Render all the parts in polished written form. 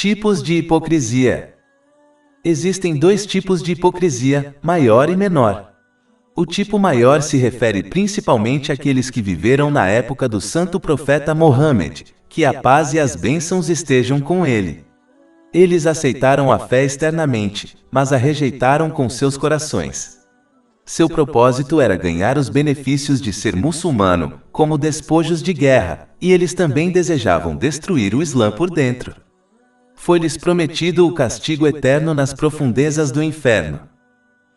Tipos de hipocrisia. Existem dois tipos de hipocrisia, maior e menor. O tipo maior se refere principalmente àqueles que viveram na época do santo profeta Mohammed, que a paz e as bênçãos estejam com ele. Eles aceitaram a fé externamente, mas a rejeitaram com seus corações. Seu propósito era ganhar os benefícios de ser muçulmano, como despojos de guerra, e eles também desejavam destruir o Islã por dentro. Foi-lhes prometido o castigo eterno nas profundezas do inferno.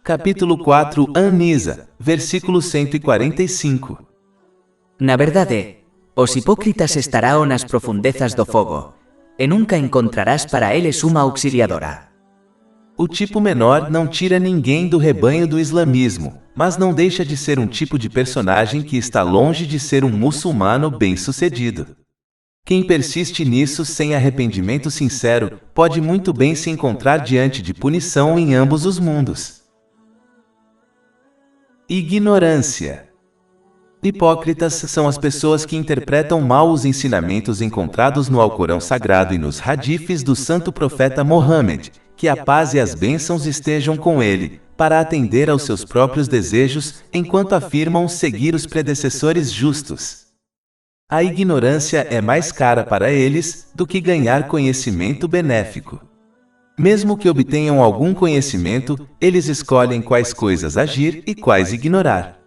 Capítulo 4, An-Nisa, versículo 145. Na verdade, os hipócritas estarão nas profundezas do fogo, e nunca encontrarás para eles uma auxiliadora. O tipo menor não tira ninguém do rebanho do islamismo, mas não deixa de ser um tipo de personagem que está longe de ser um muçulmano bem-sucedido. Quem persiste nisso sem arrependimento sincero, pode muito bem se encontrar diante de punição em ambos os mundos. Ignorância. Hipócritas são as pessoas que interpretam mal os ensinamentos encontrados no Alcorão Sagrado e nos hadiths do santo profeta Mohammed, que a paz e as bênçãos estejam com ele, para atender aos seus próprios desejos, enquanto afirmam seguir os predecessores justos. A ignorância é mais cara para eles do que ganhar conhecimento benéfico. Mesmo que obtenham algum conhecimento, eles escolhem quais coisas agir e quais ignorar.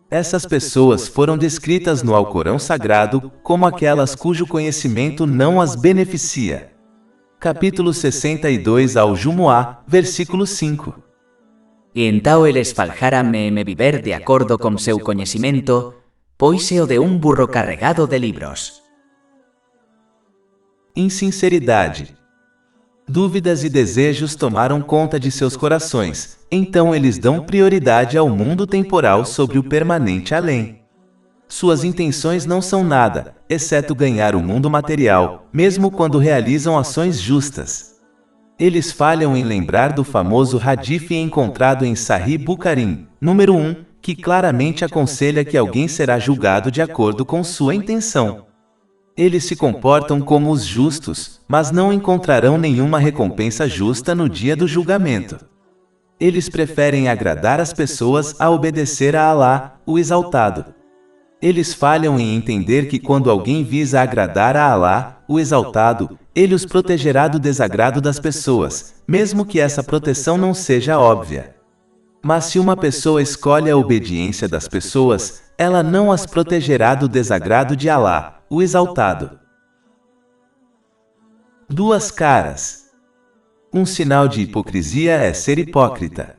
Essas pessoas foram descritas no Alcorão Sagrado como aquelas cujo conhecimento não as beneficia. Capítulo 62 ao Jumu'ah, versículo 5. E então eles faljaram-me viver de acordo com seu conhecimento, pois é o de burro carregado de livros. Insinceridade. Dúvidas e desejos tomaram conta de seus corações, então eles dão prioridade ao mundo temporal sobre o permanente além. Suas intenções não são nada, exceto ganhar o mundo material, mesmo quando realizam ações justas. Eles falham em lembrar do famoso hadith encontrado em Sahih Bukhari, número 1, que claramente aconselha que alguém será julgado de acordo com sua intenção. Eles se comportam como os justos, mas não encontrarão nenhuma recompensa justa no dia do julgamento. Eles preferem agradar as pessoas a obedecer a Alá, o Exaltado. Eles falham em entender que quando alguém visa agradar a Alá, o Exaltado, ele os protegerá do desagrado das pessoas, mesmo que essa proteção não seja óbvia. Mas se uma pessoa escolhe a obediência das pessoas, ela não as protegerá do desagrado de Alá, o Exaltado. Duas caras. Um sinal de hipocrisia é ser hipócrita.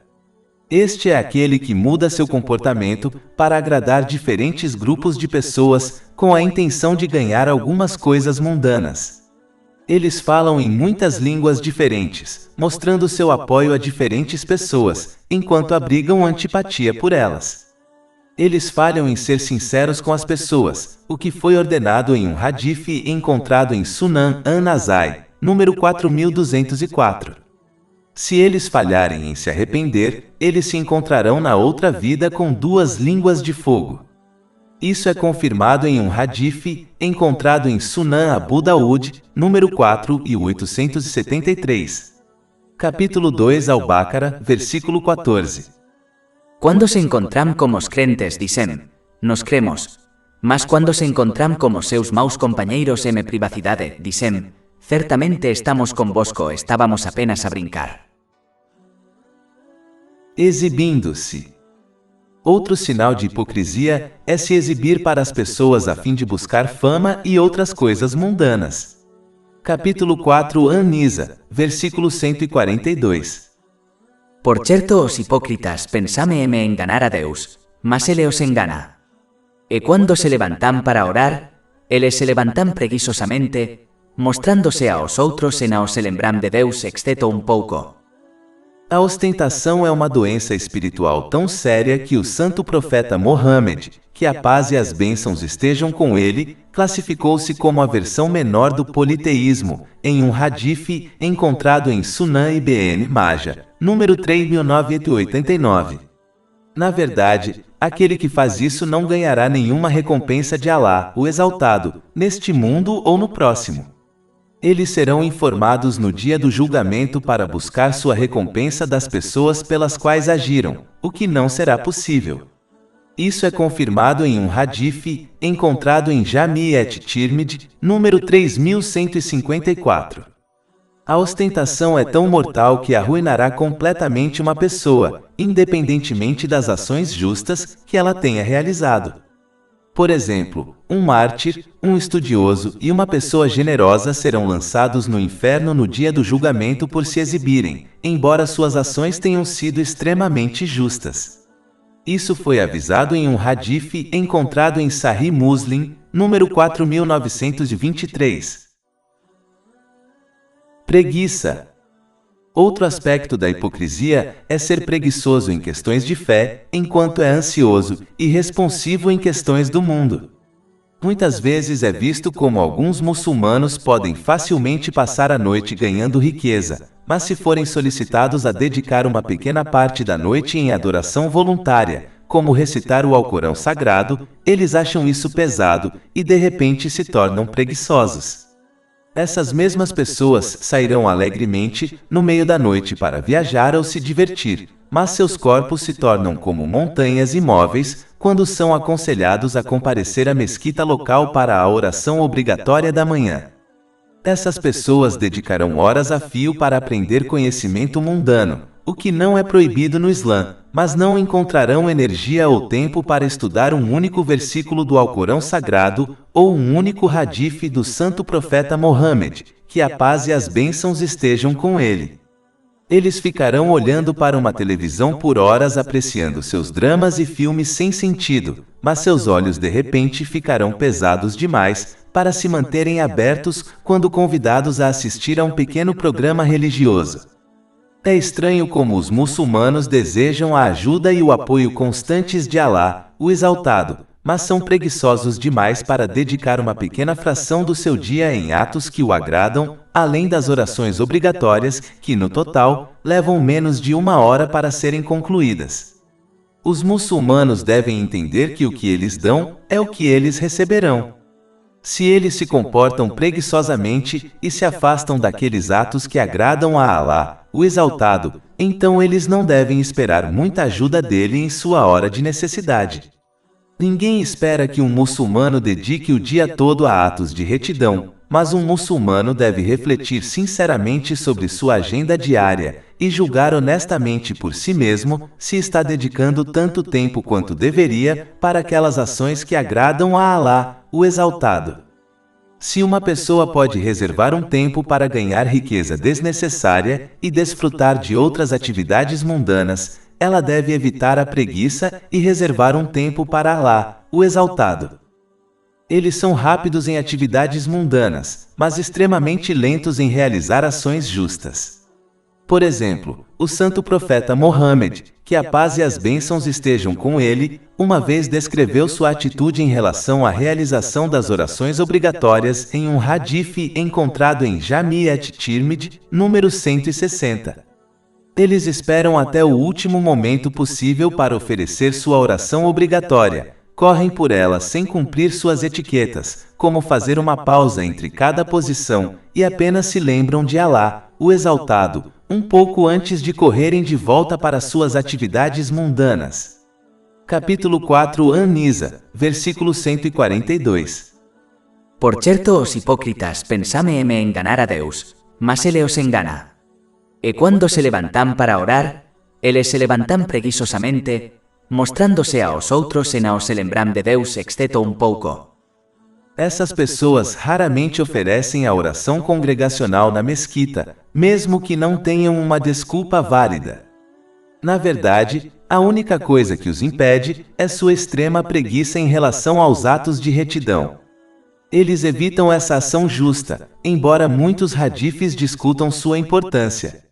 Este é aquele que muda seu comportamento para agradar diferentes grupos de pessoas com a intenção de ganhar algumas coisas mundanas. Eles falam em muitas línguas diferentes, mostrando seu apoio a diferentes pessoas, enquanto abrigam antipatia por elas. Eles falham em ser sinceros com as pessoas, o que foi ordenado em um hadith encontrado em Sunan An-Nasai, número 4204. Se eles falharem em se arrepender, eles se encontrarão na outra vida com duas línguas de fogo. Isso é confirmado em um hadith encontrado em Sunan Abu Daud, número 4 e 873. Capítulo 2 Al-Baqarah, versículo 14. Quando se encontram com os crentes, dizem, nos cremos. Mas quando se encontram com seus maus companheiros em privacidade, dizem, certamente estamos convosco, estávamos apenas a brincar. Exibindo-se. Outro sinal de hipocrisia é se exibir para as pessoas a fim de buscar fama e outras coisas mundanas. Capítulo 4 An-Nisa, versículo 142. Por certo, os hipócritas pensame me enganar a Deus, mas ele os engana. E quando se levantam para orar, eles se levantam preguiçosamente, mostrándose aos outros e não se lembram de Deus exceto um pouco. A ostentação é uma doença espiritual tão séria que o santo profeta Mohammed, que a paz e as bênçãos estejam com ele, classificou-se como a versão menor do politeísmo, em um hadith encontrado em Sunan Ibn Majah, número 3989. Na verdade, aquele que faz isso não ganhará nenhuma recompensa de Alá, o Exaltado, neste mundo ou no próximo. Eles serão informados no dia do julgamento para buscar sua recompensa das pessoas pelas quais agiram, o que não será possível. Isso é confirmado em um hadith encontrado em Jami' et-Tirmidhi, número 3154. A ostentação é tão mortal que arruinará completamente uma pessoa, independentemente das ações justas que ela tenha realizado. Por exemplo, um mártir, um estudioso e uma pessoa generosa serão lançados no inferno no dia do julgamento por se exibirem, embora suas ações tenham sido extremamente justas. Isso foi avisado em um hadith encontrado em Sahih Muslim, número 4923. Preguiça. Outro aspecto da hipocrisia é ser preguiçoso em questões de fé, enquanto é ansioso e responsivo em questões do mundo. Muitas vezes é visto como alguns muçulmanos podem facilmente passar a noite ganhando riqueza, mas se forem solicitados a dedicar uma pequena parte da noite em adoração voluntária, como recitar o Alcorão Sagrado, eles acham isso pesado e de repente se tornam preguiçosos. Essas mesmas pessoas sairão alegremente no meio da noite para viajar ou se divertir, mas seus corpos se tornam como montanhas imóveis quando são aconselhados a comparecer à mesquita local para a oração obrigatória da manhã. Essas pessoas dedicarão horas a fio para aprender conhecimento mundano, o que não é proibido no Islã, mas não encontrarão energia ou tempo para estudar um único versículo do Alcorão Sagrado ou um único hadith do Santo Profeta Mohammed, que a paz e as bênçãos estejam com ele. Eles ficarão olhando para uma televisão por horas apreciando seus dramas e filmes sem sentido, mas seus olhos de repente ficarão pesados demais para se manterem abertos quando convidados a assistir a um pequeno programa religioso. É estranho como os muçulmanos desejam a ajuda e o apoio constantes de Alá, o Exaltado, mas são preguiçosos demais para dedicar uma pequena fração do seu dia em atos que o agradam, além das orações obrigatórias, que no total, levam menos de 1 hora para serem concluídas. Os muçulmanos devem entender que o que eles dão é o que eles receberão. Se eles se comportam preguiçosamente e se afastam daqueles atos que agradam a Alá, o Exaltado, então eles não devem esperar muita ajuda dele em sua hora de necessidade. Ninguém espera que um muçulmano dedique o dia todo a atos de retidão, mas um muçulmano deve refletir sinceramente sobre sua agenda diária e julgar honestamente por si mesmo se está dedicando tanto tempo quanto deveria para aquelas ações que agradam a Alá, o Exaltado. Se uma pessoa pode reservar um tempo para ganhar riqueza desnecessária e desfrutar de outras atividades mundanas, ela deve evitar a preguiça e reservar um tempo para Alá, o Exaltado. Eles são rápidos em atividades mundanas, mas extremamente lentos em realizar ações justas. Por exemplo, o Santo Profeta Mohammed, que a paz e as bênçãos estejam com ele, uma vez descreveu sua atitude em relação à realização das orações obrigatórias em um hadith encontrado em Jami' et-Tirmidhi, número 160. Eles esperam até o último momento possível para oferecer sua oração obrigatória, correm por ela sem cumprir suas etiquetas, como fazer uma pausa entre cada posição, e apenas se lembram de Alá, o Exaltado, um pouco antes de correrem de volta para suas atividades mundanas. Capítulo 4 An-Nisa, versículo 142. Por certo, os hipócritas pensame em enganar a Deus, mas ele os engana. E quando se levantam para orar, eles se levantam preguiçosamente, mostrándose aos outros e não se lembram de Deus exceto um pouco. Essas pessoas raramente oferecem a oração congregacional na mesquita, mesmo que não tenham uma desculpa válida. Na verdade, a única coisa que os impede é sua extrema preguiça em relação aos atos de retidão. Eles evitam essa ação justa, embora muitos hadiths discutam sua importância.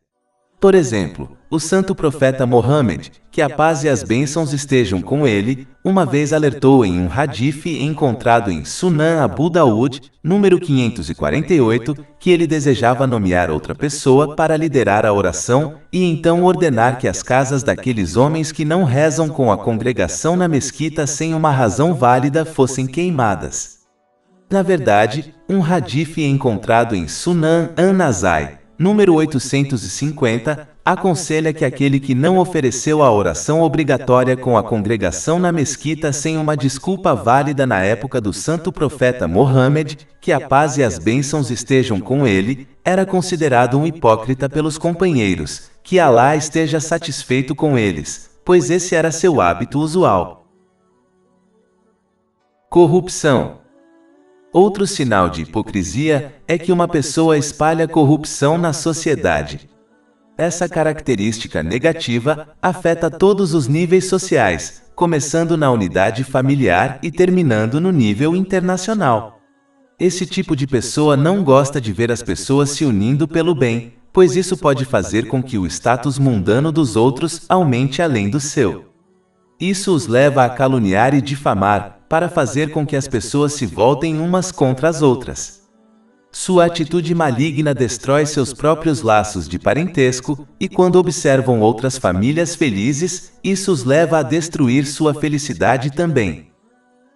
Por exemplo, o Santo Profeta Mohammed, que a paz e as bênçãos estejam com ele, uma vez alertou em um hadith encontrado em Sunan Abu Daud, número 548, que ele desejava nomear outra pessoa para liderar a oração e então ordenar que as casas daqueles homens que não rezam com a congregação na mesquita sem uma razão válida fossem queimadas. Na verdade, um hadith encontrado em Sunan an-Nasai, número 850, aconselha que aquele que não ofereceu a oração obrigatória com a congregação na mesquita sem uma desculpa válida na época do santo profeta Mohammed, que a paz e as bênçãos estejam com ele, era considerado um hipócrita pelos companheiros, que Alá esteja satisfeito com eles, pois esse era seu hábito usual. Corrupção. Outro sinal de hipocrisia é que uma pessoa espalha corrupção na sociedade. Essa característica negativa afeta todos os níveis sociais, começando na unidade familiar e terminando no nível internacional. Esse tipo de pessoa não gosta de ver as pessoas se unindo pelo bem, pois isso pode fazer com que o status mundano dos outros aumente além do seu. Isso os leva a caluniar e difamar, para fazer com que as pessoas se voltem umas contra as outras. Sua atitude maligna destrói seus próprios laços de parentesco, e quando observam outras famílias felizes, isso os leva a destruir sua felicidade também.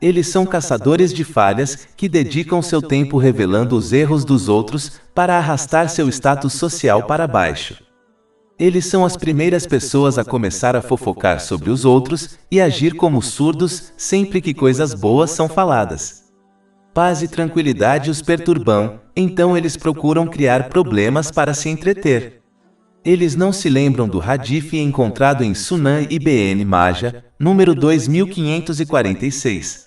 Eles são caçadores de falhas, que dedicam seu tempo revelando os erros dos outros, para arrastar seu status social para baixo. Eles são as primeiras pessoas a começar a fofocar sobre os outros, e agir como surdos, sempre que coisas boas são faladas. Paz e tranquilidade os perturbam, então eles procuram criar problemas para se entreter. Eles não se lembram do hadith encontrado em Sunan Ibn Majah, número 2546.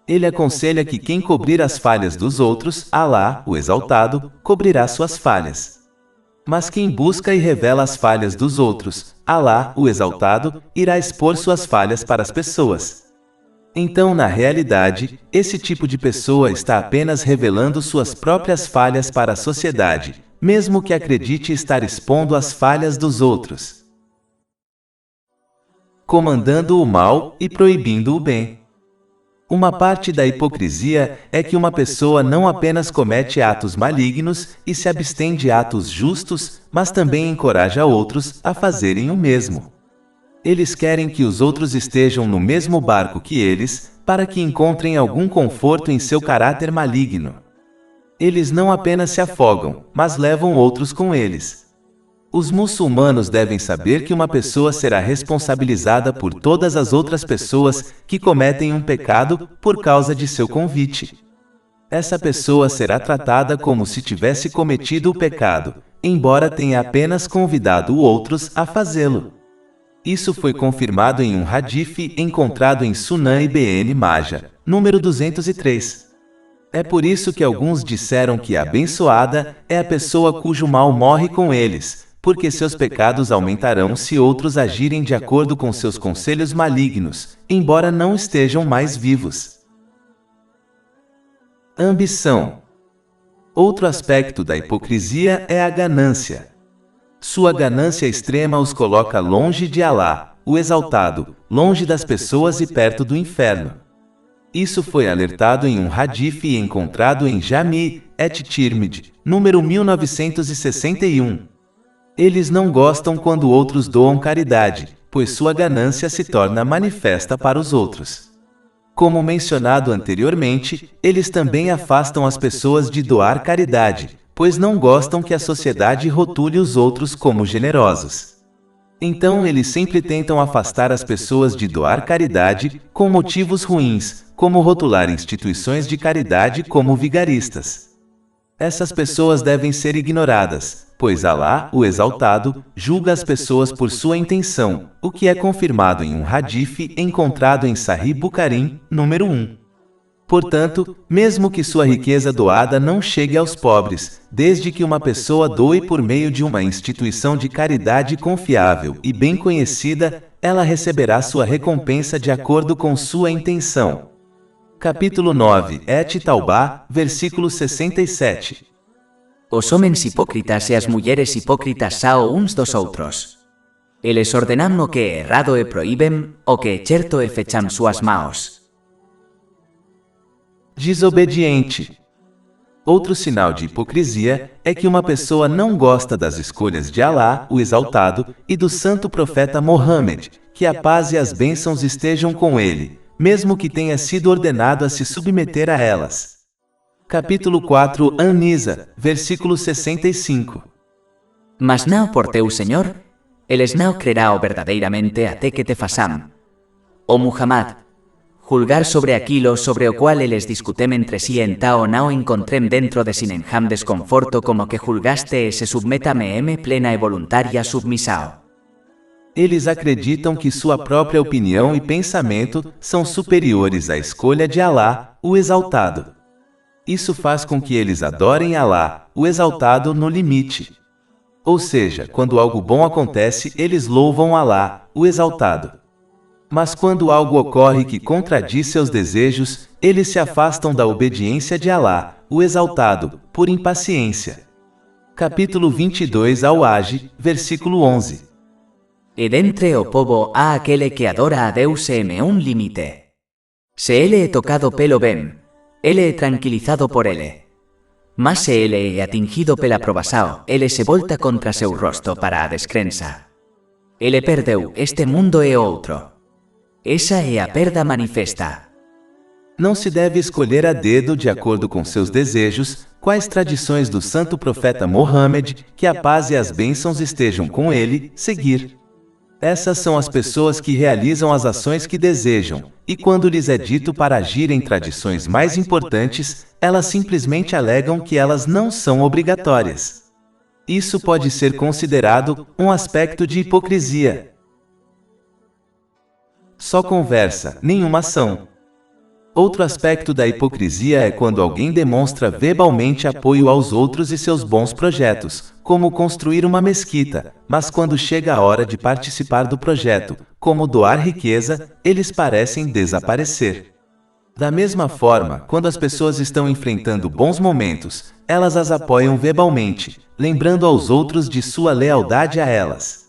Ele aconselha que quem cobrir as falhas dos outros, Alá, o Exaltado, cobrirá suas falhas. Mas quem busca e revela as falhas dos outros, Alá, o Exaltado, irá expor suas falhas para as pessoas. Então, na realidade, esse tipo de pessoa está apenas revelando suas próprias falhas para a sociedade, mesmo que acredite estar expondo as falhas dos outros. Comandando o mal e proibindo o bem. Uma parte da hipocrisia é que uma pessoa não apenas comete atos malignos e se abstém de atos justos, mas também encoraja outros a fazerem o mesmo. Eles querem que os outros estejam no mesmo barco que eles, para que encontrem algum conforto em seu caráter maligno. Eles não apenas se afogam, mas levam outros com eles. Os muçulmanos devem saber que uma pessoa será responsabilizada por todas as outras pessoas que cometem um pecado por causa de seu convite. Essa pessoa será tratada como se tivesse cometido o pecado, embora tenha apenas convidado outros a fazê-lo. Isso foi confirmado em um hadith encontrado em Sunan Ibn Majah, número 203. É por isso que alguns disseram que a abençoada é a pessoa cujo mal morre com eles, porque seus pecados aumentarão se outros agirem de acordo com seus conselhos malignos, embora não estejam mais vivos. Ambição. Outro aspecto da hipocrisia é a ganância. Sua ganância extrema os coloca longe de Alá, o Exaltado, longe das pessoas e perto do inferno. Isso foi alertado em um hadith encontrado em Jami' et-Tirmidhi, número 1961. Eles não gostam quando outros doam caridade, pois sua ganância se torna manifesta para os outros. Como mencionado anteriormente, eles também afastam as pessoas de doar caridade, pois não gostam que a sociedade rotule os outros como generosos. Então eles sempre tentam afastar as pessoas de doar caridade com motivos ruins, como rotular instituições de caridade como vigaristas. Essas pessoas devem ser ignoradas, pois Alá, o Exaltado, julga as pessoas por sua intenção, o que é confirmado em um hadith encontrado em Sahih Bukhari, número 1. Portanto, mesmo que sua riqueza doada não chegue aos pobres, desde que uma pessoa doe por meio de uma instituição de caridade confiável e bem conhecida, ela receberá sua recompensa de acordo com sua intenção. Capítulo 9, Et-Taubá, versículo 67. Os homens hipócritas e as mulheres hipócritas sao uns dos outros. Eles ordenam o que é errado e proíbem, o que é certo e fecham suas mãos. Desobediente. Outro sinal de hipocrisia é que uma pessoa não gosta das escolhas de Alá, o Exaltado, e do santo profeta Mohammed, que a paz e as bênçãos estejam com ele, mesmo que tenha sido ordenado a se submeter a elas. Capítulo 4 An-Nisa, versículo 65. Mas não por teu Senhor, eles não crerão verdadeiramente até que te façam. O Muhammad, julgar sobre aquilo sobre o qual eles discutem entre si então não encontrem dentro de si nenhum desconforto como que julgaste e se submetam plena e voluntária submissão. Eles acreditam que sua própria opinião e pensamento são superiores à escolha de Alá, o Exaltado. Isso faz com que eles adorem Alá, o Exaltado, no limite. Ou seja, quando algo bom acontece, eles louvam Alá, o Exaltado. Mas quando algo ocorre que contradiz seus desejos, eles se afastam da obediência de Alá, o Exaltado, por impaciência. Capítulo 22 Al-Hajj, versículo 11. E dentre o povo há aquele que adora a Deus em limite. Se ele é tocado pelo bem, ele é tranquilizado por ele. Mas se ele é atingido pela provação, ele se volta contra seu rosto para a descrença. Ele perdeu este mundo e outro. Essa é a perda manifesta. Não se deve escolher a dedo de acordo com seus desejos, quais tradições do santo profeta Mohammed, que a paz e as bênçãos estejam com ele, seguir. Essas são as pessoas que realizam as ações que desejam, e quando lhes é dito para agir em tradições mais importantes, elas simplesmente alegam que elas não são obrigatórias. Isso pode ser considerado um aspecto de hipocrisia. Só conversa, nenhuma ação. Outro aspecto da hipocrisia é quando alguém demonstra verbalmente apoio aos outros e seus bons projetos, como construir uma mesquita, mas quando chega a hora de participar do projeto, como doar riqueza, eles parecem desaparecer. Da mesma forma, quando as pessoas estão enfrentando bons momentos, elas as apoiam verbalmente, lembrando aos outros de sua lealdade a elas.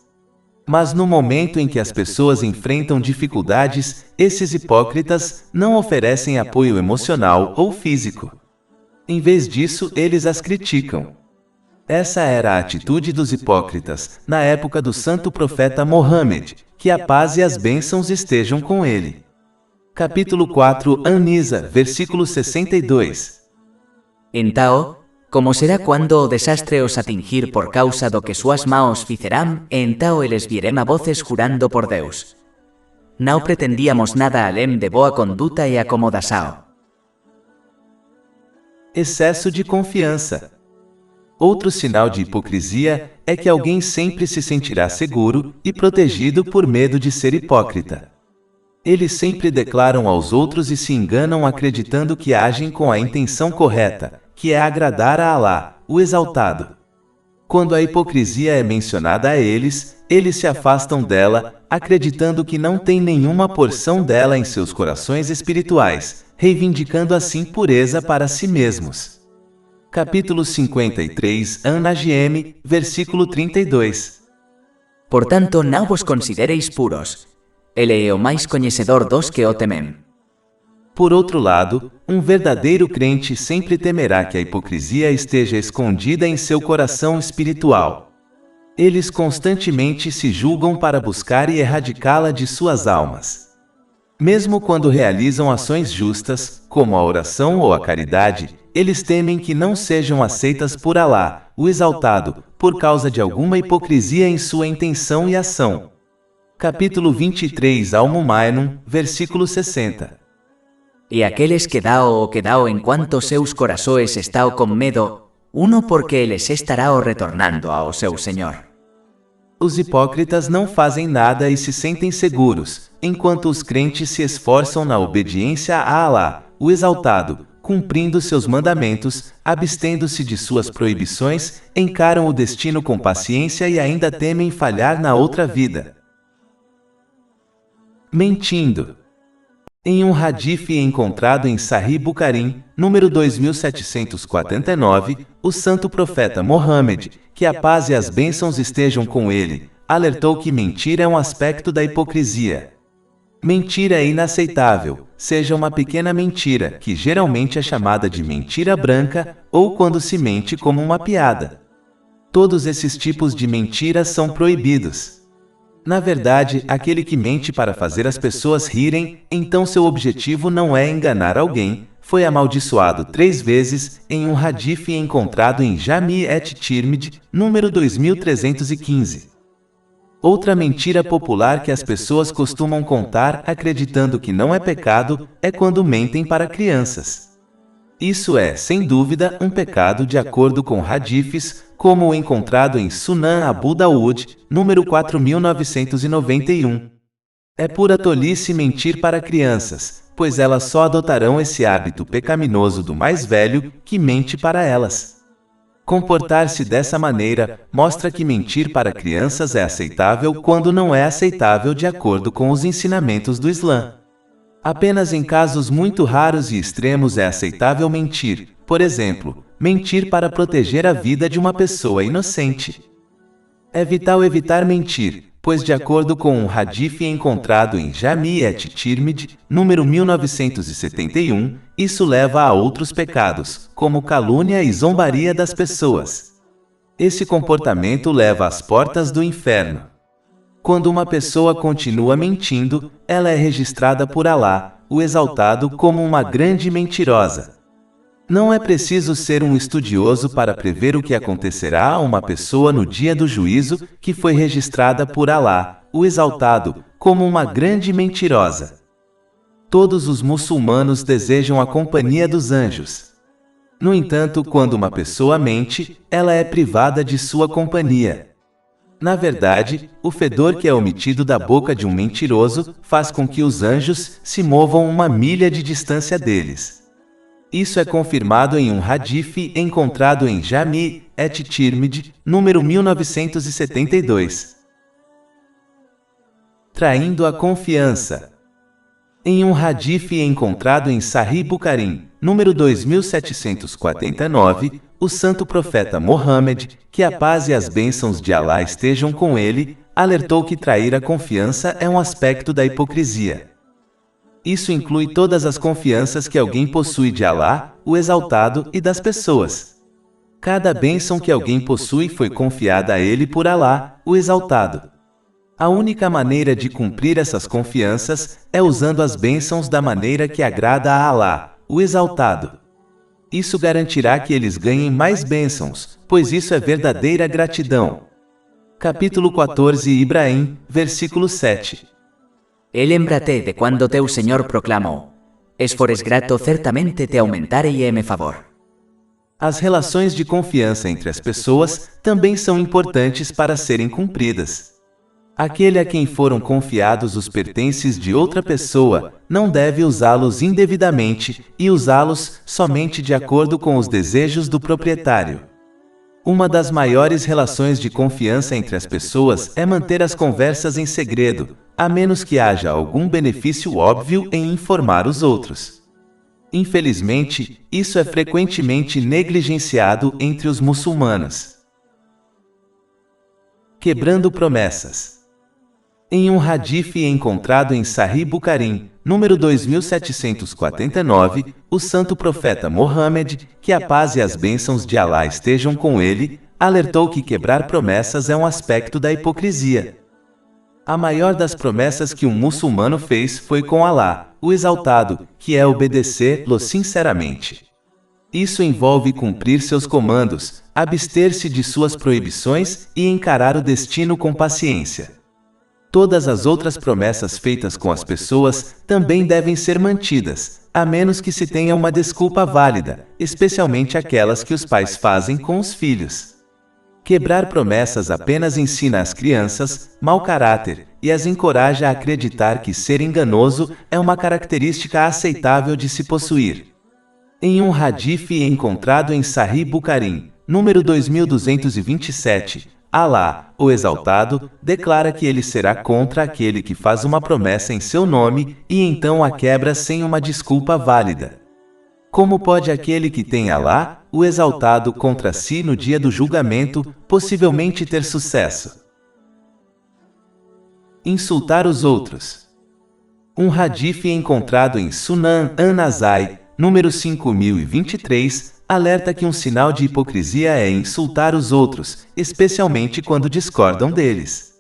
Mas no momento em que as pessoas enfrentam dificuldades, esses hipócritas não oferecem apoio emocional ou físico. Em vez disso, eles as criticam. Essa era a atitude dos hipócritas na época do santo profeta Mohammed, que a paz e as bênçãos estejam com ele. Capítulo 4 An-Nisa, versículo 62. Então, como será quando o desastre os atingir por causa do que suas mãos fizeram, e então eles vierem a voces jurando por Deus. Não pretendíamos nada além de boa conduta e acomodação. Excesso de confiança. Outro sinal de hipocrisia é que alguém sempre se sentirá seguro e protegido por medo de ser hipócrita. Eles sempre declaram aos outros e se enganam acreditando que agem com a intenção correta, que é agradar a Alá, o Exaltado. Quando a hipocrisia é mencionada a eles, eles se afastam dela, acreditando que não tem nenhuma porção dela em seus corações espirituais, reivindicando assim pureza para si mesmos. Capítulo 53 An-Najm, versículo 32. Portanto, não vos considereis puros. Ele é o mais conhecedor dos que o temem. Por outro lado, um verdadeiro crente sempre temerá que a hipocrisia esteja escondida em seu coração espiritual. Eles constantemente se julgam para buscar e erradicá-la de suas almas. Mesmo quando realizam ações justas, como a oração ou a caridade, eles temem que não sejam aceitas por Alá, o Exaltado, por causa de alguma hipocrisia em sua intenção e ação. Capítulo 23 Al-Mu'minun, versículo 60. E aqueles que dão o que dão enquanto seus corações estão com medo, uno porque eles estarão retornando ao seu Senhor. Os hipócritas não fazem nada e se sentem seguros, enquanto os crentes se esforçam na obediência a Alá, o Exaltado, cumprindo seus mandamentos, abstendo-se de suas proibições, encaram o destino com paciência e ainda temem falhar na outra vida. Mentindo. Em um hadith encontrado em Sahih Bukhari, número 2749, o santo profeta Mohammed, que a paz e as bênçãos estejam com ele, alertou que mentir é um aspecto da hipocrisia. Mentira é inaceitável, seja uma pequena mentira, que geralmente é chamada de mentira branca, ou quando se mente como uma piada. Todos esses tipos de mentiras são proibidos. Na verdade, aquele que mente para fazer as pessoas rirem, então seu objetivo não é enganar alguém, foi amaldiçoado 3 vezes em um hadith encontrado em Jami et-Tirmidhi, número 2315. Outra mentira popular que as pessoas costumam contar acreditando que não é pecado é quando mentem para crianças. Isso é, sem dúvida, um pecado de acordo com hadiths, como o encontrado em Sunan Abu Dawud, número 4991. É pura tolice mentir para crianças, pois elas só adotarão esse hábito pecaminoso do mais velho, que mente para elas. Comportar-se dessa maneira mostra que mentir para crianças é aceitável quando não é aceitável de acordo com os ensinamentos do Islã. Apenas em casos muito raros e extremos é aceitável mentir, por exemplo, mentir para proteger a vida de uma pessoa inocente. É vital evitar mentir, pois de acordo com um hadith encontrado em Jami et-Tirmidhi, número 1971, isso leva a outros pecados, como calúnia e zombaria das pessoas. Esse comportamento leva às portas do inferno. Quando uma pessoa continua mentindo, ela é registrada por Alá, o Exaltado, como uma grande mentirosa. Não é preciso ser um estudioso para prever o que acontecerá a uma pessoa no dia do juízo, que foi registrada por Alá, o Exaltado, como uma grande mentirosa. Todos os muçulmanos desejam a companhia dos anjos. No entanto, quando uma pessoa mente, ela é privada de sua companhia. Na verdade, o fedor que é omitido da boca de um mentiroso faz com que os anjos se movam 1 milha de distância deles. Isso é confirmado em um hadith encontrado em Jami et-Tirmidhi, número 1972. Traindo a confiança. Em um hadith encontrado em Sahih Bukhari, número 2749, o santo profeta Mohammed, que a paz e as bênçãos de Alá estejam com ele, alertou que trair a confiança é um aspecto da hipocrisia. Isso inclui todas as confianças que alguém possui de Alá, o Exaltado, e das pessoas. Cada bênção que alguém possui foi confiada a ele por Alá, o Exaltado. A única maneira de cumprir essas confianças é usando as bênçãos da maneira que agrada a Alá, o Exaltado. Isso garantirá que eles ganhem mais bênçãos, pois isso é verdadeira gratidão. Capítulo 14 Ibrahim, versículo 7. Lembra-te de quando teu Senhor proclamou: "Es fores grato certamente te aumentarei favor." As relações de confiança entre as pessoas também são importantes para serem cumpridas. Aquele a quem foram confiados os pertences de outra pessoa não deve usá-los indevidamente e usá-los somente de acordo com os desejos do proprietário. Uma das maiores relações de confiança entre as pessoas é manter as conversas em segredo, a menos que haja algum benefício óbvio em informar os outros. Infelizmente, isso é frequentemente negligenciado entre os muçulmanos. Quebrando promessas. Em um hadith encontrado em Sahih Bukhari, número 2749, o santo profeta Mohammed, que a paz e as bênçãos de Alá estejam com ele, alertou que quebrar promessas é um aspecto da hipocrisia. A maior das promessas que um muçulmano fez foi com Alá, o Exaltado, que é obedecê-lo sinceramente. Isso envolve cumprir seus comandos, abster-se de suas proibições e encarar o destino com paciência. Todas as outras promessas feitas com as pessoas também devem ser mantidas, a menos que se tenha uma desculpa válida, especialmente aquelas que os pais fazem com os filhos. Quebrar promessas apenas ensina às crianças mau caráter e as encoraja a acreditar que ser enganoso é uma característica aceitável de se possuir. Em um hadith encontrado em Sahih Bukhari, número 2227, Alá, o Exaltado, declara que ele será contra aquele que faz uma promessa em seu nome e então a quebra sem uma desculpa válida. Como pode aquele que tem Alá, o Exaltado, contra si no dia do julgamento, possivelmente ter sucesso? Insultar os outros. Um hadith encontrado em Sunan An-Nasai, número 5023, alerta que um sinal de hipocrisia é insultar os outros, especialmente quando discordam deles.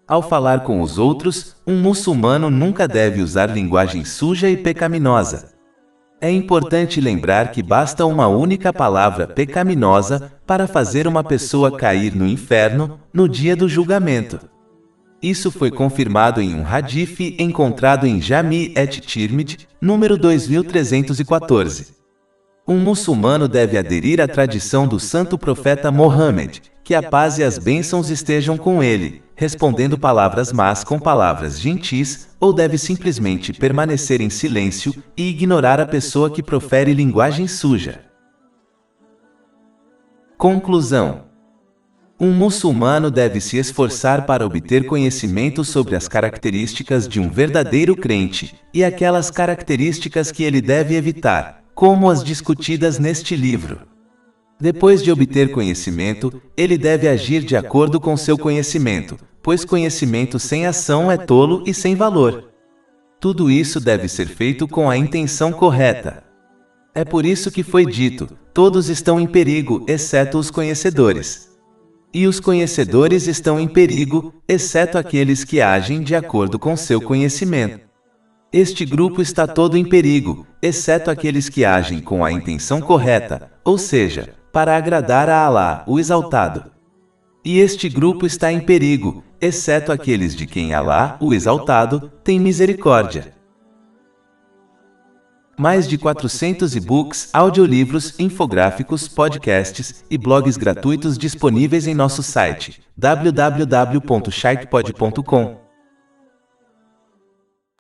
Ao falar com os outros, um muçulmano nunca deve usar linguagem suja e pecaminosa. É importante lembrar que basta uma única palavra pecaminosa para fazer uma pessoa cair no inferno no dia do julgamento. Isso foi confirmado em um hadith encontrado em Jami' et-Tirmidhi, número 2314. Um muçulmano deve aderir à tradição do santo profeta Mohammed, que a paz e as bênçãos estejam com ele, respondendo palavras más com palavras gentis, ou deve simplesmente permanecer em silêncio e ignorar a pessoa que profere linguagem suja. Conclusão: um muçulmano deve se esforçar para obter conhecimento sobre as características de um verdadeiro crente, e aquelas características que ele deve evitar, como as discutidas neste livro. Depois de obter conhecimento, ele deve agir de acordo com seu conhecimento, pois conhecimento sem ação é tolo e sem valor. Tudo isso deve ser feito com a intenção correta. É por isso que foi dito: todos estão em perigo, exceto os conhecedores. E os conhecedores estão em perigo, exceto aqueles que agem de acordo com seu conhecimento. Este grupo está todo em perigo, exceto aqueles que agem com a intenção correta, ou seja, para agradar a Alá, o Exaltado. E este grupo está em perigo, exceto aqueles de quem Alá, o Exaltado, tem misericórdia. Mais de 400 e-books, audiolivros, infográficos, podcasts e blogs gratuitos disponíveis em nosso site www.sharkpod.com.